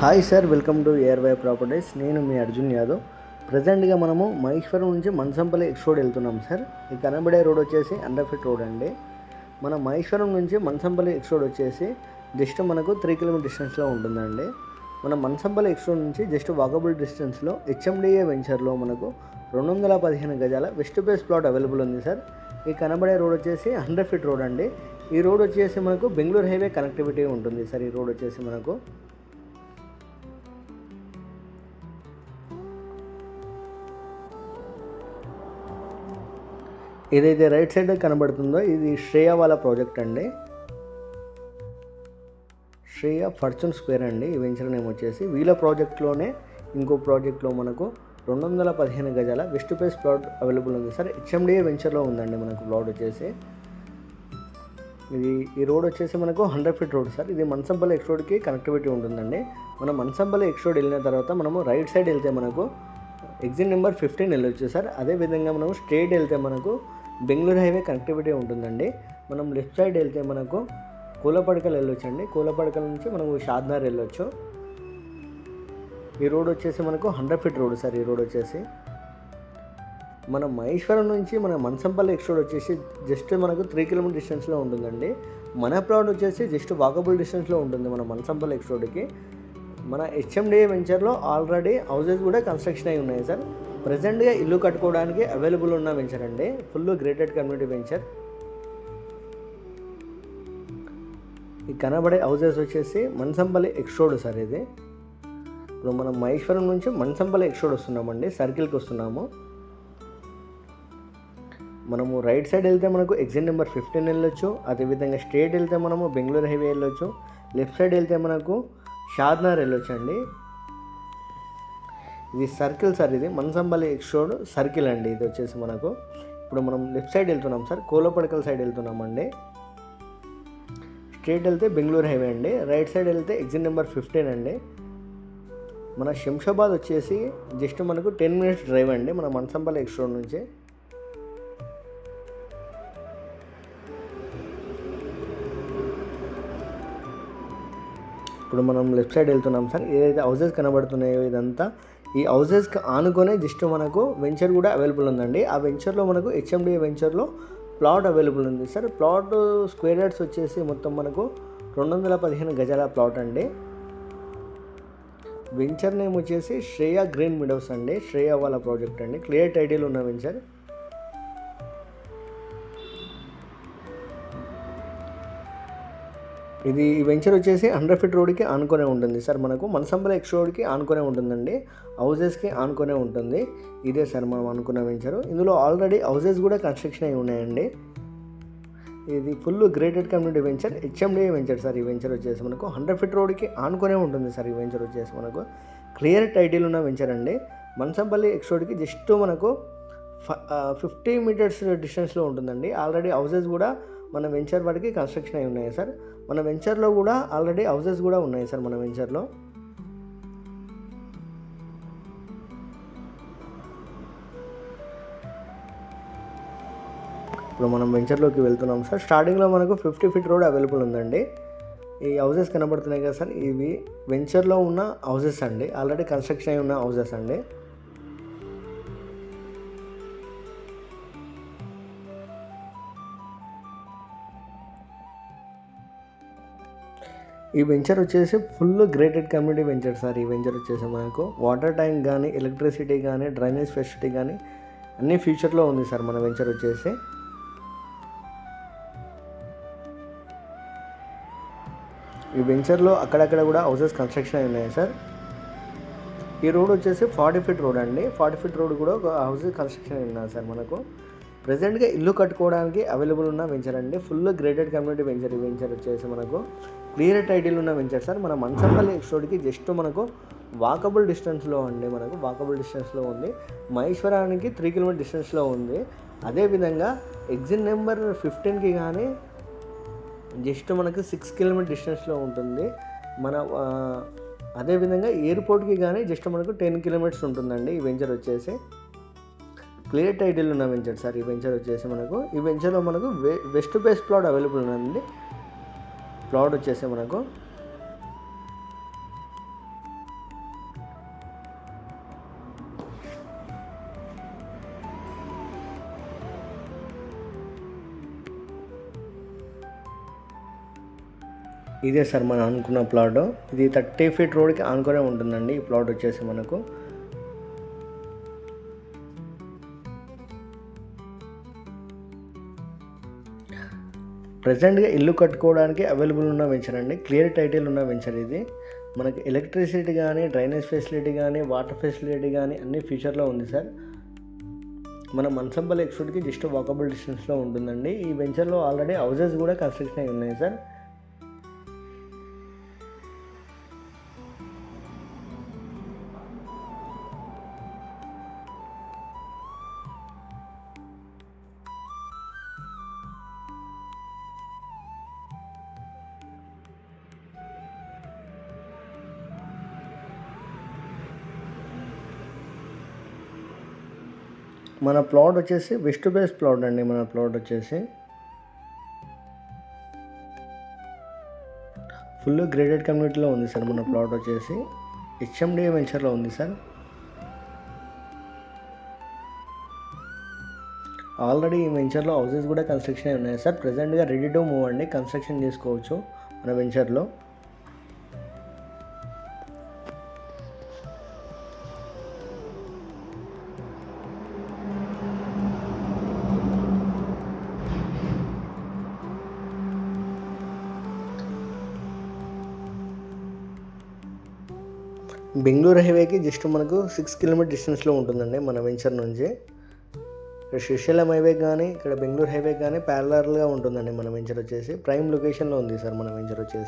Hi sir, welcome to ARY properties. నేను మీ అర్జున్ యాదవ్. ప్రజెంట్గా మనము మహేశ్వరం నుంచి మన్సంపల్లి ఎక్స్ రోడ్ వెళ్తున్నాం సార్. ఈ కనబడే రోడ్ వచ్చేసి అండర్ ఫిట్ రోడ్ అండి. మన మహేశ్వరం నుంచి మన్సంపల్లి ఎక్స్ రోడ్ వచ్చేసి జస్ట్ మనకు 3 కిలోమీటర్ డిస్టెన్స్లో ఉంటుందండి. మన మన్సంపల్లి ఎక్స్ రోడ్ నుంచి జస్ట్ వాకబుల్ డిస్టెన్స్లో హెచ్ఎండిఏ వెంచర్లో మనకు 215 గజాల వెస్ట్ ఫేస్ ప్లాట్ అవైలబుల్ ఉంది సార్. ఈ కనబడే రోడ్ వచ్చేసి 100 ఫీట్ రోడ్ అండి. ఈ రోడ్ వచ్చేసి మనకు బెంగళూరు హైవే కనెక్టివిటీ ఉంటుంది సార్. ఈ రోడ్ వచ్చేసి మనకు ఏదైతే రైట్ సైడ్ కనబడుతుందో ఇది శ్రేయ వాళ్ళ ప్రాజెక్ట్ అండి. శ్రేయ ఫార్చ్యూన్ స్క్వేర్ అండి. ఈ వెంచర్ నేమ్ వచ్చేసి వీళ్ళ ప్రాజెక్ట్లోనే ఇంకో ప్రాజెక్ట్లో మనకు 215 గజాల వెస్ట్ ఫేస్ ప్లాట్ అవైలబుల్ ఉంది సార్. హెచ్ఎండిఏ వెంచర్లో ఉందండి మనకు ప్లాట్ వచ్చేసి. ఈ రోడ్ వచ్చేసి మనకు 100 ఫీట్ రోడ్ సార్. ఇది మన్సంపల్లి ఎక్స్ రోడ్కి కనెక్టివిటీ ఉంటుందండి. మనం మన్సంపల్లి ఎక్స్ రోడ్ వెళ్ళిన తర్వాత మనము రైట్ సైడ్ వెళ్తే మనకు ఎగ్జిట్ నెంబర్ 15 వెళ్ళొచ్చు సార్. అదేవిధంగా మనం స్ట్రేట్ వెళ్తే మనకు బెంగళూరు హైవే కనెక్టివిటీ ఉంటుందండి. మనం లెఫ్ట్ సైడ్ వెళ్తే మనకు కూలపడకలు వెళ్ళొచ్చు అండి. కూలపడకల నుంచి మనకు షాద్నగర్ వెళ్ళొచ్చు. ఈ రోడ్ వచ్చేసి మనకు 100 ఫీట్ రోడ్ సార్. ఈ రోడ్ వచ్చేసి మన మహేశ్వరం నుంచి మన మన్సంపల్లి ఎక్స్ రోడ్ వచ్చేసి జస్ట్ మనకు 3 కిలోమీటర్ డిస్టెన్స్లో ఉంటుందండి. మన ప్లాట్ వచ్చేసి జస్ట్ వాకబుల్ డిస్టెన్స్లో ఉంటుంది మన మన్సంపల్లి ఎక్స్ రోడ్కి. మన హెచ్ఎండిఏ వెంచర్లో ఆల్రెడీ హౌసెస్ కూడా కన్స్ట్రక్షన్ అయి ఉన్నాయి సార్. ప్రజెంట్గా ఇల్లు కట్టుకోవడానికి అవైలబుల్ ఉన్న వెంచర్ అండి. Full grated community venture. ఈ కనబడే హౌసెస్ వచ్చేసి మన్సంపల్లి ఎక్స్ రోడ్ సార్. ఇది ఇప్పుడు మనం మహేశ్వరం నుంచి మన్సంపల్లి ఎక్స్ రోడ్ వస్తున్నామండి. సర్కిల్కి వస్తున్నాము. మనము రైట్ సైడ్ వెళ్తే మనకు ఎగ్జిట్ నెంబర్ 15 వెళ్ళొచ్చు. అదేవిధంగా స్ట్రేట్ వెళ్తే మనము బెంగళూరు హైవే వెళ్ళొచ్చు. లెఫ్ట్ సైడ్ వెళ్తే మనకు షాద్నగర్ వెళ్ళొచ్చు అండి. ఇది సర్కిల్ సార్. ఇది మన్సంపల్లి ఎక్స్ రోడ్ సర్కిల్ అండి. ఇది వచ్చేసి మనకు ఇప్పుడు మనం లెఫ్ట్ సైడ్ వెళ్తున్నాం సార్. కోలపడకల్ సైడ్ వెళ్తున్నామండి. స్ట్రేట్ వెళ్తే బెంగళూరు హైవే అండి. రైట్ సైడ్ వెళ్తే ఎగ్జిట్ నెంబర్ 15 అండి. మన శంషాబాద్ వచ్చేసి జస్ట్ మనకు 10 మినిట్స్ డ్రైవ్ అండి మన మన్సంపల్లి ఎక్స్ రోడ్ నుంచి. ఇప్పుడు మనం లెఫ్ట్ సైడ్ వెళ్తున్నాం సార్. ఏదైతే హౌసెస్ కనబడుతున్నాయో ఇదంతా ఈ హౌసెస్కి ఆనుకొనే జస్ట్ మనకు వెంచర్ కూడా అవైలబుల్ ఉందండి. ఆ వెంచర్లో మనకు హెచ్ఎండిఏ వెంచర్లో ప్లాట్ అవైలబుల్ ఉంది సార్. ప్లాట్ స్క్వేర్ యార్డ్స్ వచ్చేసి మొత్తం మనకు 215 గజాల ప్లాట్ అండి. వెంచర్ నేమ్ వచ్చేసి శ్రేయ గ్రీన్ మిడోస్ అండి. శ్రేయ వాళ్ళ ప్రాజెక్ట్ అండి. క్లియర్ టైటిల్ ఉన్న వెంచర్. ఈ వెంచర్ వచ్చేసి 100 ఫీట్ రోడ్కి ఆనుకొనే ఉంటుంది సార్. మనకు మన్సంపల్లి ఎక్స్ రోడ్కి ఆనుకొనే ఉంటుందండి. హౌసెస్కి ఆనుకొనే ఉంటుంది. ఇదే సార్ మనం అనుకున్న వెంచరు. ఇందులో ఆల్రెడీ హౌసెస్ కూడా కన్స్ట్రక్షన్ అయి ఉన్నాయండి. ఇది full grated community venture. HMDA venture sir. ఈ వెంచర్ వచ్చేసి మనకు 100 ఫీట్ రోడ్కి ఆనుకొనే ఉంటుంది సార్. ఈ వెంచర్ వచ్చేసి మనకు క్లియర్ టైటిల్ ఉన్న వెంచర్ అండి. మన్సంపల్లి ఎక్స్ రోడ్కి జస్ట్ మనకు 50 మీటర్స్ డిస్టెన్స్లో ఉంటుందండి. ఆల్రెడీ హౌసెస్ కూడా మన వెంచర్ వాటికి కన్స్ట్రక్షన్ అయి ఉన్నాయి సార్. మన వెంచర్లో కూడా ఆల్రెడీ హౌసెస్ కూడా ఉన్నాయి సార్ మన వెంచర్లో. ఇప్పుడు మనం వెంచర్లోకి వెళ్తున్నాం సార్. స్టార్టింగ్లో మనకు 50 ఫీట్ రోడ్ అవైలబుల్ ఉందండి. ఈ హౌసెస్ కనబడుతున్నాయి కదా సార్. ఇవి వెంచర్లో ఉన్న హౌసెస్ అండి. ఆల్రెడీ కన్స్ట్రక్షన్ అయి ఉన్న హౌసెస్ అండి. ఈ వెంచర్ వచ్చేసి full grated community venture sir. ఈ వెంచర్ వచ్చేసి మనకు వాటర్ ట్యాంక్ కానీ ఎలక్ట్రిసిటీ కానీ డ్రైనేజ్ ఫెసిలిటీ కానీ అన్ని ఫ్యూచర్లో ఉంది సార్ మన వెంచర్ వచ్చేసి. ఈ వెంచర్లో అక్కడక్కడ కూడా హౌసెస్ కన్స్ట్రక్షన్ అయి ఉన్నాయి సార్. ఈ రోడ్ వచ్చేసి 40 ఫీట్ రోడ్ అండి. 40 ఫీట్ రోడ్ కూడా ఒక హౌస్ కన్స్ట్రక్షన్ అయి ఉన్నాయి సార్. మనకు ప్రజెంట్గా ఇల్లు కట్టుకోవడానికి అవైలబుల్ ఉన్న వెంచర్ అండి. Full grated community venture. ఈ వెంచర్ వచ్చేసి మనకు క్లియర్ టైటిల్ ఉన్న వెంచర్ సార్. మన మన్సంపల్లి ఎక్స్ రోడ్కి జస్ట్ మనకు వాకబుల్ డిస్టెన్స్లో అండి. మనకు వాకబుల్ డిస్టెన్స్లో ఉంది. మహేశ్వరానికి 3 కిలోమీటర్ డిస్టెన్స్లో ఉంది. అదేవిధంగా ఎగ్జిట్ నెంబర్ 15కి కానీ జస్ట్ మనకు 6 కిలోమీటర్ డిస్టెన్స్లో ఉంటుంది. మన అదేవిధంగా ఎయిర్పోర్ట్కి కానీ జస్ట్ మనకు 10 కిలోమీటర్స్ ఉంటుందండి. ఈ వెంచర్ వచ్చేసి క్లియర్ టైటిల్ ఉన్న వెంచర్ సార్. ఈ వెంచర్ వచ్చేసి మనకు ఈ వెంచర్లో మనకు వెస్ట్ ఫేస్ ప్లాట్ అవైలబుల్ ఉందండి. ప్లాట్ వచ్చేసి మనకు ఇదే సార్ మనం అనుకున్న ప్లాట్. ఇది 30 ఫీట్ రోడ్కి ఆనుకునే ఉంటుందండి ఈ ప్లాట్ వచ్చేసి మనకు. ప్రజెంట్గా ఇల్లు కట్టుకోవడానికి అవైలబుల్ ఉన్న వెంచర్ అండి. క్లియర్ టైటిల్ ఉన్న వెంచర్ ఇది. మనకి ఎలక్ట్రిసిటీ కానీ, డ్రైనేజ్ ఫెసిలిటీ కానీ, వాటర్ ఫెసిలిటీ కానీ అన్ని ఫ్యూచర్లో ఉంది సార్. మన మన్సంపల్లి ఎక్స్పోర్ట్కి జస్ట్ వాకబుల్ డిస్టెన్స్లో ఉంటుందండి. ఈ వెంచర్లో ఆల్రెడీ హౌసెస్ కూడా కన్స్ట్రక్షన్ అయి ఉన్నాయి సార్. మన ప్లాట్ వచ్చేసి వెస్ట్ బేస్ ప్లాట్ అండి. మన ప్లాట్ వచ్చేసి ఫుల్ గ్రేడెడ్ కమ్యూనిటీలో ఉంది సార్. మన ప్లాట్ వచ్చేసి హెచ్ఎండి వెంచర్లో ఉంది సార్. ఆల్రెడీ ఈ వెంచర్లో హౌసెస్ కూడా కన్స్ట్రక్షన్ ఉన్నాయి సార్. ప్రజెంట్గా రెడీ టు మూవ్ అండి. కన్స్ట్రక్షన్ చేసుకోవచ్చు మన వెంచర్లో. బెంగళూరు హైవేకి జస్ట్ మనకు 6 కిలోమీటర్ డిస్టెన్స్లో ఉంటుందండి మన వెంచర్ నుంచి. ఇక్కడ శ్రీశైలం హైవే కానీ, ఇక్కడ బెంగళూరు హైవే కానీ ప్యారలల్గా ఉంటుందండి మన వెంచర్ వచ్చేసి. ప్రైమ్ లొకేషన్లో ఉంది సార్ మన వెంచర్ వచ్చేసి.